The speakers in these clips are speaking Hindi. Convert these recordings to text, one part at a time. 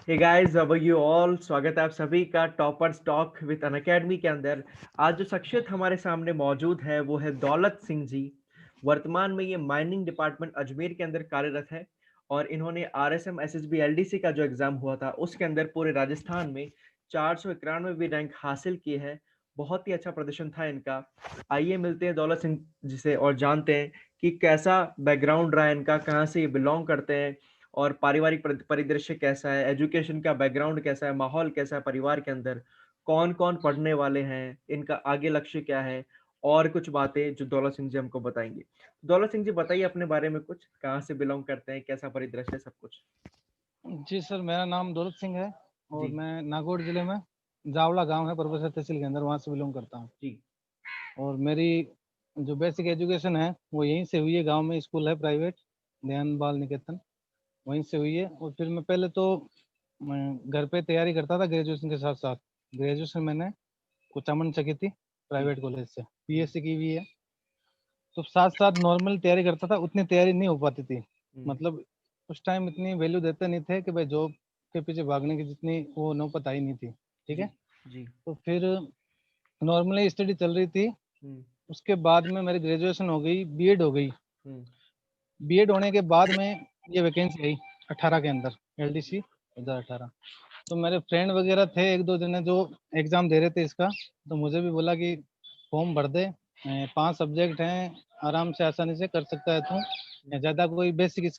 Hey guys, how are you all? स्वागत है आप सभी का टॉपर्स टॉक विद अनअकैडमी के अंदर। आज जो शख्सियत हमारे सामने मौजूद है वो है दौलत सिंह जी। वर्तमान में ये माइनिंग डिपार्टमेंट अजमेर के अंदर कार्यरत है और इन्होंने आरएसएम एसएसबी एलडीसी का जो एग्जाम हुआ था उसके अंदर पूरे राजस्थान में 491वीं रैंक हासिल की है। बहुत ही अच्छा प्रदर्शन था इनका। आइए मिलते हैं दौलत सिंह जी से और जानते हैं कि कैसा बैकग्राउंड रहा है इनका, कहाँ से ये बिलोंग करते हैं और पारिवारिक परिदृश्य कैसा है, एजुकेशन का बैकग्राउंड कैसा है, माहौल कैसा है परिवार के अंदर, कौन-कौन पढ़ने वाले हैं, इनका आगे लक्ष्य क्या है और कुछ बातें जो दौलत सिंह जी हमको बताएँगे। दौलत सिंह जी बताइए अपने बारे में कुछ, कहाँ से बिलॉन्ग करते हैं, कैसा परिदृश्य है सब कुछ? जी सर, मेरा नाम दौलत सिंह है और जी, मैं नागौर जिले में जावला गांव है परबसर तहसील के अंदर, वहाँ से बिलोंग करता हूँ। जी, और मेरी जो बेसिक एजुकेशन है वो यहीं से हुई है। गांव में स्कूल है प्राइवेट, ध्यान बाल निकेतन, वहीं से हुई है। और फिर मैं पहले तो मैं घर पे तैयारी करता था ग्रेजुएशन के साथ साथ। ग्रेजुएशन मैंने कुचामन से की थी, जी, प्राइवेट कॉलेज से जी, बीएससी की हुई है। तो साथ साथ नॉर्मल तैयारी करता था, उतनी तैयारी नहीं हो पाती थी। हुँ, मतलब उस टाइम इतनी वैल्यू देते नहीं थे कि भाई जॉब के पीछे भागने की जितनी वो नौबत आई नहीं थी। ठीक है। जी, जी, तो फिर नॉर्मली स्टडी चल रही थी। हुँ, उसके बाद में मेरी ग्रेजुएशन हो गई, बीएड हो गई। हुँ, बीएड होने के बाद में ये वैकेंसी आई 18 के अंदर, एलडीसी 2018। तो मेरे फ्रेंड वगैरह थे एक दो जने जो एग्जाम दे रहे थे इसका, तो मुझे भी बोला कि फॉर्म भर दे, 5 सब्जेक्ट हैं, आराम से आसानी से कर सकता है तू। हुँ, ज़्यादा कोई बेसिक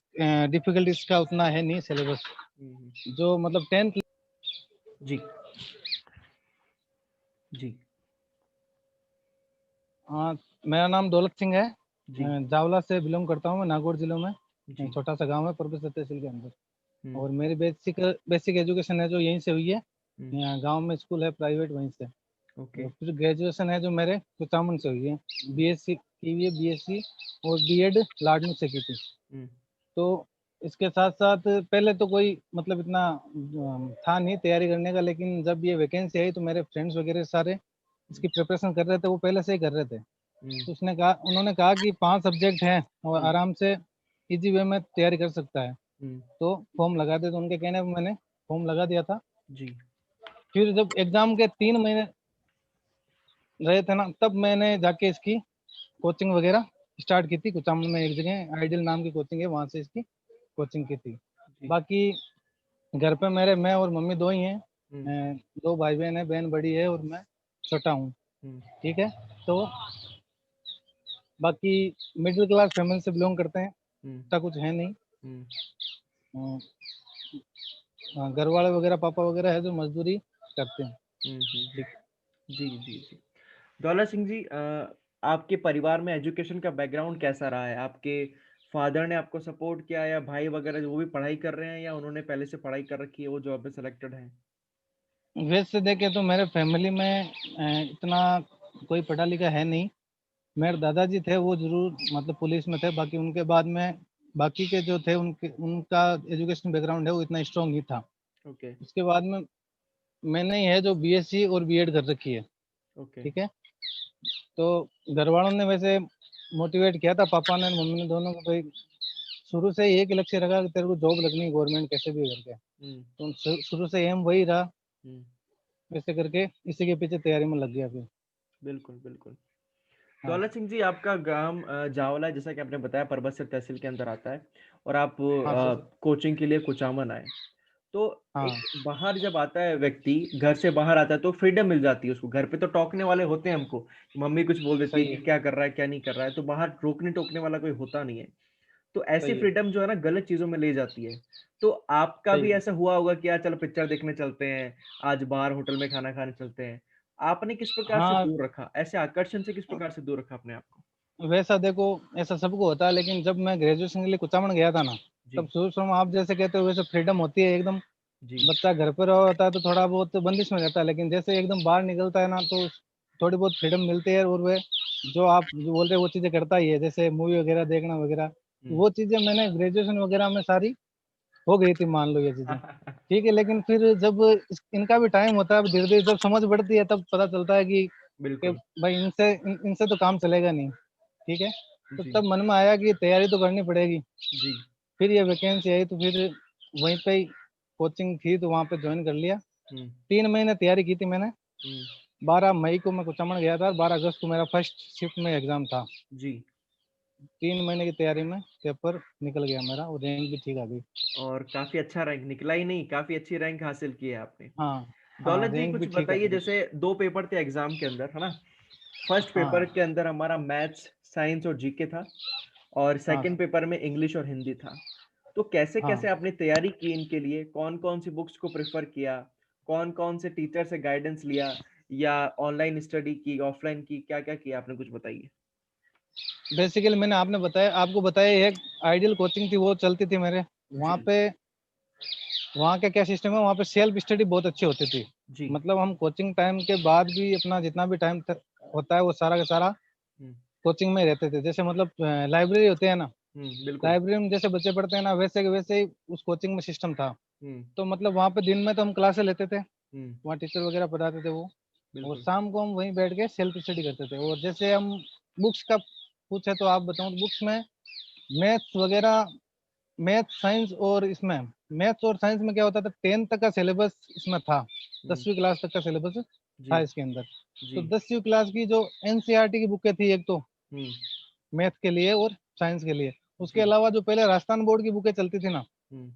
डिफिकल्ट इसका उतना है नहीं सिलेबस, हुँ, हुँ, जो मतलब 10th। जी, जी, हाँ, मेरा नाम दौलत सिंह है। जी, मैं जावला से बिलोंग करता हूँ, मैं नागौर जिले में। जी, छोटा सा गांव है परबसर तहसील के अंदर। हुँ, और मेरी बेसिक बेसिक एजुकेशन है जो यहीं से हुई है। हुँ, यहाँ गांव में स्कूल है प्राइवेट, वहीं से। ओके, और फिर ग्रेजुएशन है जो मेरे कुचामन से हुई है, हुँ, बीएससी की हुई है, बीएससी और बीएड लाडनू से की थी। हुँ, तो इसके साथ साथ पहले तो कोई मतलब इतना था नहीं तैयारी करने का, लेकिन जब ये वैकेंसी आई तो मेरे फ्रेंड्स वगैरह सारे हुँ, इसकी प्रिपरेशन कर रहे थे, वो पहले से ही कर रहे थे। हुँ, तो उन्होंने कहा कि 5 सब्जेक्ट हैं और हुँ, आराम से इजी वे में तैयारी कर सकता है, हुँ, तो फॉर्म लगा दे। तो उनके कहने पर मैंने फॉर्म लगा दिया था। जी, फिर जब एग्जाम के 3 महीने रहे थे ना, तब मैंने जाके इसकी कोचिंग वगैरह स्टार्ट की थी। कुचामन में एक जगह आइडियल नाम की कोचिंग है, वहाँ से इसकी कोचिंग की थी। जी, बाकी घर पे मेरे मैं और मम्मी दो ही हैं। हुँ, 2 भाई बहन है, बहन बड़ी है और मैं छोटा हूँ। हुँ, ठीक है। तो बाकी मिडिल क्लास फैमिली से बिलोंग करते हैं, हुँ, ऐसा कुछ है नहीं। हुँ, अ, घर वाले वगैरह पापा वगैरह है जो मजदूरी करते हैं। हुँ, हुँ, हुँ। ठीक। जी, जी, जी। दौलत सिंह जी, आपके परिवार में एजुकेशन का बैकग्राउंड कैसा रहा है? आपके फादर ने आपको सपोर्ट किया या भाई वगैरह वो भी पढ़ाई कर रहे हैं या उन्होंने पहले से पढ़ाई कर रखी है, वो जॉब में सेलेक्टेड हैं? वैसे देखे तो मेरे फैमिली में इतना कोई पढ़ा लिखा है नहीं। मेरे दादाजी थे, वो जरूर मतलब पुलिस में थे। बाकी उनके बाद में बाकी के जो थे उनके उनका एजुकेशन बैकग्राउंड है वो इतना स्ट्रांग नहीं था। ओके, उसके बाद में मैंने ही है जो बीएससी और बीएड कर रखी है। ओके। ठीक है। तो घर वालों ने वैसे मोटिवेट किया था, पापा ने मम्मी ने दोनों को, भाई शुरू से ही एक ही लक्ष्य रखा कि तेरे को जॉब लगनी है गवर्नमेंट कैसे भी करके। हुँ, तो शुरू से एम वही रहा। हुँ। वैसे करके इसी के पीछे तैयारी में लग गया फिर। बिल्कुल, बिल्कुल। हाँ। दौलत सिंह जी, आपका गाँव जावला है, जैसा कि आपने बताया परबतसर तहसील के अंदर आता है और आप हाँ सर। कोचिंग के लिए कुचामन आए। तो हाँ। एक बाहर जब आता है व्यक्ति, घर से बाहर आता है तो फ्रीडम मिल जाती है उसको। घर पे तो टोकने वाले होते हैं हमको, मम्मी कुछ बोल देती है सही कि है। क्या कर रहा है, क्या नहीं कर रहा है, तो बाहर रोकने-टोकने वाला कोई होता नहीं है। तो ऐसी सही है। फ्रीडम जो है ना गलत चीज़ों में ले जाती है। तो आपका सही भी है। ऐसा हुआ होगा कि यार चलो पिक्चर देखने चलते हैं, आज बाहर होटल में खाना खाने चलते हैं। आपने किस प्रकार से हाँ, दूर रखा? ऐसे आकर्षण से किस प्रकार से दूर रखा अपने आप को? वैसा देखो, ऐसा सबको होता है, लेकिन जब मैं ग्रेजुएशन के लिए कुचामन गया था ना, तब जी, शुरू शुरू में आप जैसे कहते हो वैसे फ्रीडम होती है एकदम। जी। बच्चा घर पर रहा होता है तो थोड़ा बहुत बंदिश में रहता है, लेकिन जैसे एकदम बाहर निकलता है ना, तो थोड़ी बहुत फ्रीडम मिलती है। और वह जो आप जो बोल रहे हो वो चीज़ें करता ही है, जैसे मूवी वगैरह देखना वगैरह। हुँ। वो चीज़ें मैंने ग्रेजुएशन वगैरह में सारी हो गई थी, मान लो ये चीज़ें। ठीक है। लेकिन फिर जब इनका भी टाइम होता है, धीरे धीरे जब समझ बढ़ती है तब पता चलता है कि बिल्कुल। भाई इनसे तो काम चलेगा नहीं। ठीक है। तो जी, तब मन में आया कि तैयारी तो करनी पड़ेगी। जी। फिर ये वैकेंसी आई तो फिर वहीं पे ही कोचिंग थी तो वहाँ पे ज्वाइन कर लिया। हम्म 3 महीने तैयारी की थी मैंने। हम्म 12 मई को मैं कुचामन गया था और 12 अगस्त को मेरा फर्स्ट शिफ्ट में एग्जाम था। जी। 3 महीने की तैयारी में पेपर निकल गया मेरा और रैंक भी ठीक आ गई। और काफी अच्छा रैंक निकला ही नहीं, काफी अच्छी रैंक हासिल की है आपने। हाँ हाँ, दौलत जी रैंक भी कुछ ठीक आ बताइए, गई। जैसे दो पेपर थे एग्जाम के अंदर, है ना? फर्स्ट पेपर हाँ के अंदर हमारा मैथ्स, साइंस और जीके था, और हाँ सेकंड पेपर में इंग्लिश और हिंदी था। तो कैसे हाँ। कैसे आपने तैयारी की इनके लिए? कौन कौन सी बुक्स को प्रेफर किया? कौन कौन से टीचर से गाइडेंस लिया? या ऑनलाइन स्टडी की, ऑफलाइन की, क्या क्या किया आपने, कुछ बताइए। बेसिकली मैंने आपको बताया एक आइडियल कोचिंग थी वो चलती थी मेरे जी वहाँ पे। वहाँ का क्या सिस्टम है, वहाँ पे सेल्फ स्टडी बहुत अच्छी होती थी। जी। मतलब हम कोचिंग टाइम के बाद भी अपना जितना भी टाइम होता है वो सारा का सारा हम्म कोचिंग में ही रहते थे। जैसे मतलब लाइब्रेरी होते हैं ना, बिल्कुल। लाइब्रेरी में जैसे बच्चे पढ़ते हैं ना, वैसे के वैसे ही उस कोचिंग में सिस्टम था। हम्म तो मतलब वहाँ पे दिन में तो हम क्लासेस लेते थे, हम्म वहाँ टीचर वगैरह पढ़ाते थे वो। और बिल्कुल। शाम को हम वहीं बैठ के सेल्फ स्टडी करते थे। और जैसे हम बुक्स का पूछे तो आप बताऊं तो बुक्स में मैथ्स वगैरह, मैथ्स साइंस और इसमें मैथ्स और साइंस में क्या होता था, 10th तक का सिलेबस इसमें था। हम्म 10वीं क्लास तक का सिलेबस जी था इसके अंदर। जी। तो 10वीं क्लास की जो एनसीईआरटी की बुकें थी एक तो हम्म मैथ के लिए और साइंस के लिए, उसके जी। अलावा जो पहले राजस्थान बोर्ड की बुकें चलती थी ना, हम्म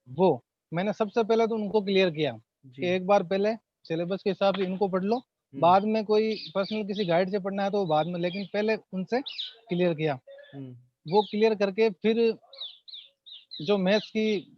वो मैंने सबसे पहले तो उनको क्लियर किया कि जी। एक बार पहले सिलेबस के हिसाब से इनको पढ़ लो। हम्म बाद में कोई पर्सनल किसी गाइड से पढ़ना है तो बाद में, लेकिन पहले उनसे क्लियर किया। हम्म वो क्लियर करके फिर जो मैथ्स की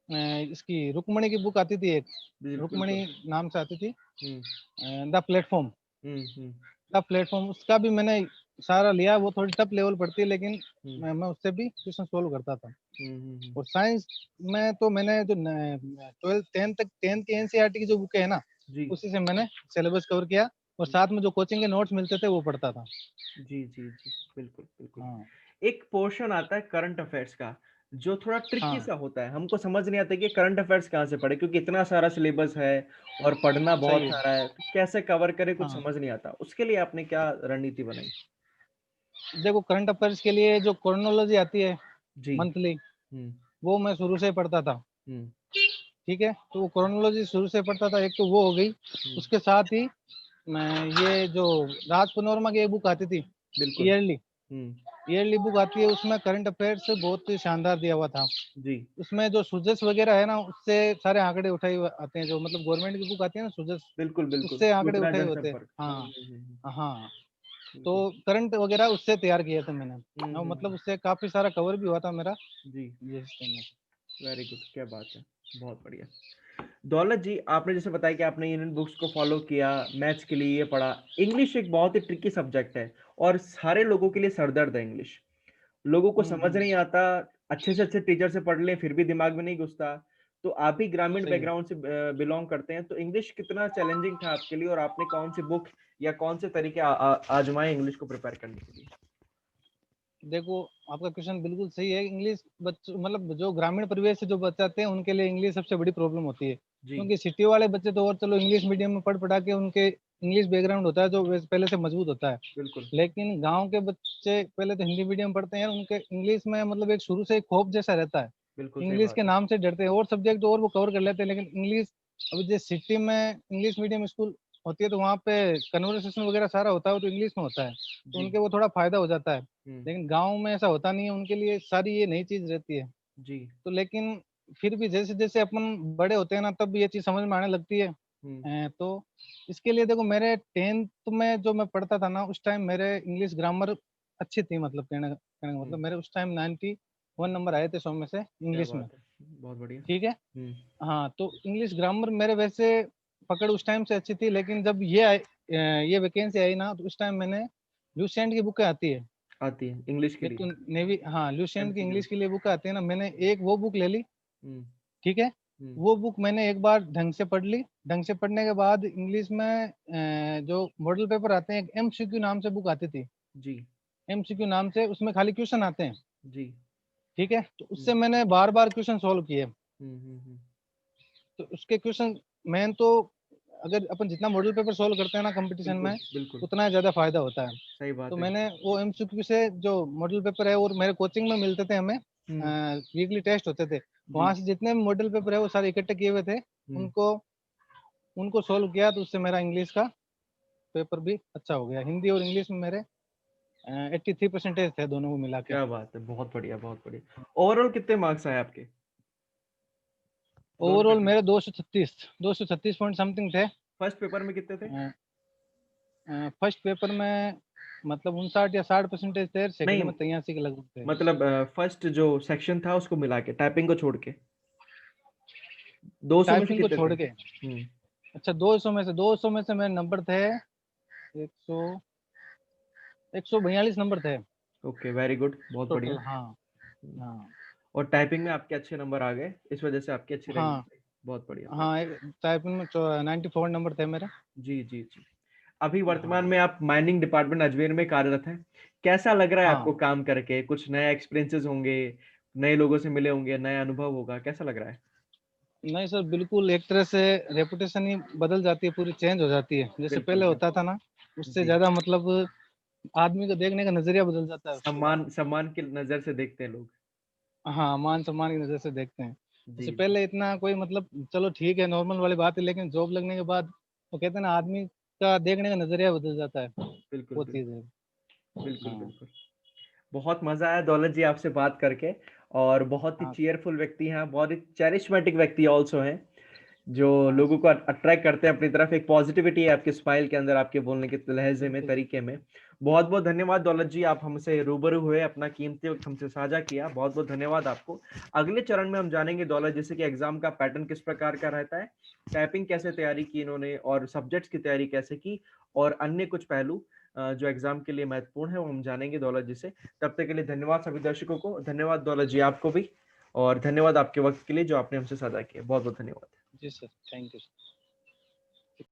इसकी रुक्मणी की बुक आती थी एक, बिल्कुल रुक्मणी बिल्कुल। नाम से आती थी, hmm the platform. Hmm. The platform उसका भी मैंने सारा लिया। वो थोड़ी टफ लेवल पड़ती है लेकिन हम्म मैं उससे भी क्वेश्चन सोल्व करता था। हम्म। और साइंस में तो मैंने जो 12 10 तक 10 की एनसीईआरटी की जो बुक है ना, जी उसी से मैंने सिलेबस कवर किया। और साथ में जो कोचिंग के नोट्स मिलते थे वो पढ़ता था। जी जी जी। बिल्कुल बिल्कुल। हाँ एक पोर्शन आता है करंट अफेयर्स का, जो थोड़ा ट्रिकी हाँ सा होता है, हमको समझ नहीं आता कि करंट अफेयर्स कहाँ से पढ़े, क्योंकि इतना सारा सिलेबस है और पढ़ना सही बहुत है। सारा है, तो कैसे कवर करे कुछ हाँ समझ नहीं आता। उसके लिए आपने क्या रणनीति बनाई? देखो, करंट अफेयर्स के लिए जो क्रोनोलॉजी आती है जी। मंथली, हम्म वो मैं शुरू से ही पढ़ता था। हम्म ठीक है, तो वो क्रोनोलॉजी शुरू से पढ़ता था, एक तो वो हो गई। हम्म उसके साथ ही मैं ये जो राज पनोरमा की एक बुक आती थी, बिल्कुल। ईयरली हम्म ईयरली बुक आती है, उसमें करंट अफेयर्स बहुत ही शानदार दिया हुआ था। जी। उसमें जो सुजस वगैरह है ना, उससे सारे आंकड़े उठाए हुए आते हैं। जो मतलब गवर्नमेंट की बुक आती है ना सुजस, बिल्कुल बिल्कुल, उससे आंकड़े सूचना उठाए हुए होते हैं। जनसंपर्क। हाँ हम्म। हाँ। तो बिल्कुल। करंट वगैरह उससे तैयार किया था मैंने। और मतलब हम्म। उससे काफी सारा कवर भी हुआ था मेरा जी। ये system में। वेरी गुड, क्या बात है, बहुत बढ़िया। दौलत जी, आपने जैसे बताया कि आपने इन बुक्स को फॉलो किया, मैथ्स के लिए ये पढ़ा। इंग्लिश एक बहुत ही ट्रिकी सब्जेक्ट है, और सारे लोगों के लिए सरदर्द है इंग्लिश। लोगों को समझ हम्म। नहीं आता, अच्छे से अच्छे टीचर से पढ़ लें फिर भी दिमाग में नहीं घुसता। तो आप भी ग्रामीण सही है। बैकग्राउंड से बिलोंग करते हैं, तो इंग्लिश कितना चैलेंजिंग था आपके लिए, और आपने कौन सी बुक या कौन से तरीके आजमाए इंग्लिश को प्रिपेयर करने के लिए? देखो, आपका क्वेश्चन बिल्कुल सही है। इंग्लिश बच्चों मतलब जो ग्रामीण परिवेश से जो बच्चे आते हैं उनके लिए इंग्लिश सबसे बड़ी प्रॉब्लम होती है। जी क्योंकि सिटी वाले बच्चे तो और चलो इंग्लिश मीडियम में पढ़ पढ़ा के उनके इंग्लिश बैकग्राउंड होता है जो पहले से मजबूत होता है। बिल्कुल लेकिन गांव के बच्चे पहले तो हिंदी मीडियम पढ़ते हैं, उनके इंग्लिश में मतलब एक शुरू से एक खौफ जैसा रहता है। बिल्कुल सही इंग्लिश के बात है। नाम से डरते हैं, और सब्जेक्ट और वो कवर कर लेते हैं लेकिन इंग्लिश। अभी जैसे सिटी में इंग्लिश मीडियम स्कूल होती है तो वहाँ पे कन्वर्सेशन वगैरह सारा होता है वो तो इंग्लिश में होता है, तो जी। उनके वो थोड़ा फायदा हो जाता है। हम्म लेकिन गांव में ऐसा होता नहीं है, उनके लिए सारी ये नई चीज रहती है। जी। तो लेकिन फिर भी जैसे जैसे अपन बड़े होते हैं ना, तब ये चीज समझ में आने लगती है। हम्म तो इसके लिए देखो, मेरे 10th में जो मैं पढ़ता था ना, उस टाइम मेरे इंग्लिश ग्रामर अच्छी थी। मतलब कहने का मतलब हम्म मेरे उस टाइम 91 नंबर आए थे 100 में से क्या इंग्लिश में। बात है, बहुत बढ़िया। ठीक है। हम्म हाँ, तो इंग्लिश ग्रामर मेरे वैसे पकड़ उस टाइम से अच्छी थी, लेकिन जब ये वैकेंसी आई ना, तो उस टाइम मैंने ल्यूसेंट की बुकें आती है आती है इंग्लिश के एक तो लिए? नेवी, हाँ ल्यूसेंट की एमसीक्यू। इंग्लिश के लिए बुक आती है ना, मैंने एक वो बुक ले ली। हम्म ठीक है। हम्म वो बुक मैंने एक बार ढंग से पढ़ ली। ढंग से पढ़ने के बाद इंग्लिश में जो मॉडल पेपर आते हैं, एक एमसीक्यू नाम से बुक आती थी। जी एमसीक्यू नाम से उसमें खाली क्वेश्चन आते हैं। जी। ठीक है, तो हम्म उससे मैंने बार बार क्वेश्चन सॉल्व किए। हम्म। तो उसके क्वेश्चन मेन तो, अगर अपन जितना मॉडल पेपर सॉल्व करते हैं ना कंपटीशन में, बिल्कुल बिल्कुल। उतना ज़्यादा फायदा होता है। सही तो बात है। मैंने वो एमसीक्यू से जो मॉडल पेपर है, और मेरे कोचिंग में मिलते थे हमें, हम्म वीकली टेस्ट होते थे, वहां से जितने भी मॉडल पेपर है वो सारे इकट्ठे किए हुए थे, उनको उनको सोल्व किया, तो उससे मेरा इंग्लिश का पेपर भी अच्छा हो गया। हिंदी और इंग्लिश में मेरे 83% थे दोनों को मिला के। क्या बात है, बहुत बढ़िया बहुत बढ़िया। ओवरऑल कितने मार्क्स आए आपके दोनों ओवरऑल पेपर? मेरे 236 पॉइंट समथिंग थे। फर्स्ट पेपर में कितने थे? फर्स्ट पेपर में मतलब 59 या 60% थे, सेकंड नहीं, में 83 के लगभग थे। मतलब फर्स्ट जो सेक्शन था उसको मिला के, टाइपिंग को छोड़ के 200 में से टाइपिंग को कितने थे? छोड़ के, अच्छा 200 में से मेरे नंबर थे 100 142 नंबर थे ओके, वेरी गुड, बहुत बढ़िया। टोटल। हाँ हाँ और टाइपिंग में आपके अच्छे नंबर आ गए, इस वजह से आपकी अच्छी रैंकिंग हाँ आई। बहुत बढ़िया बहुत। हाँ, टाइपिंग में 94 नंबर थे मेरे। जी जी जी। अभी वर्तमान हाँ में आप माइनिंग डिपार्टमेंट अजमेर में कार्यरत हैं। कैसा लग रहा है आपको हाँ, काम करके? कुछ नया एक्सपीरियंसेस होंगे, नए लोगों से मिले होंगे, नया अनुभव होगा, कैसा लग रहा है? नहीं सर, बिल्कुल एक तरह से रेपुटेशन ही बदल जाती है, पूरी चेंज हो जाती है। जैसे बिल्कुल पहले होता बिल्कुल। था ना, उससे जी, ज्यादा मतलब आदमी को देखने का नजरिया बदल जाता है उससे। सम्मान सम्मान की नजर से देखते हैं लोग। हाँ, मान सम्मान की नजर से देखते हैं। जी जैसे पहले इतना कोई मतलब, चलो ठीक है नॉर्मल वाली बात है, लेकिन जॉब लगने के बाद वो कहते हैं ना, आदमी का देखने का नजरिया बदल जाता है। बिल्कुल वो बिल्कुल चीज है। बिल्कुल हाँ बिल्कुल। बहुत मजा आया दौलत जी आपसे बात करके। और बहुत ही हाँ चीयरफुल व्यक्ति हैं, बहुत ही चैरिस्मेटिक व्यक्ति ऑल्सो हैं, जो हाँ लोगों को अट्रैक्ट करते हैं अपनी तरफ। एक पॉजिटिविटी है आपके स्माइल के अंदर, आपके बोलने के लहजे में, बिल्कुल। तरीके में। बहुत बहुत धन्यवाद दौलत जी, आप हमसे रूबरू हुए, अपना कीमती वक्त हमसे साझा किया, बहुत बहुत धन्यवाद आपको। अगले चरण में हम जानेंगे दौलत जैसे कि एग्जाम का पैटर्न किस प्रकार का रहता है, टाइपिंग कैसे तैयारी की इन्होंने, और सब्जेक्ट्स की तैयारी कैसे की, और अन्य कुछ पहलू जो एग्जाम के लिए महत्वपूर्ण है, वो हम जानेंगे दौलत जी से। तब तक के लिए धन्यवाद सभी दर्शकों को, धन्यवाद दौलत जी आपको भी, और धन्यवाद आपके वक्त के लिए जो आपने हमसे साझा किया। बहुत बहुत धन्यवाद। जी सर, थैंक यू।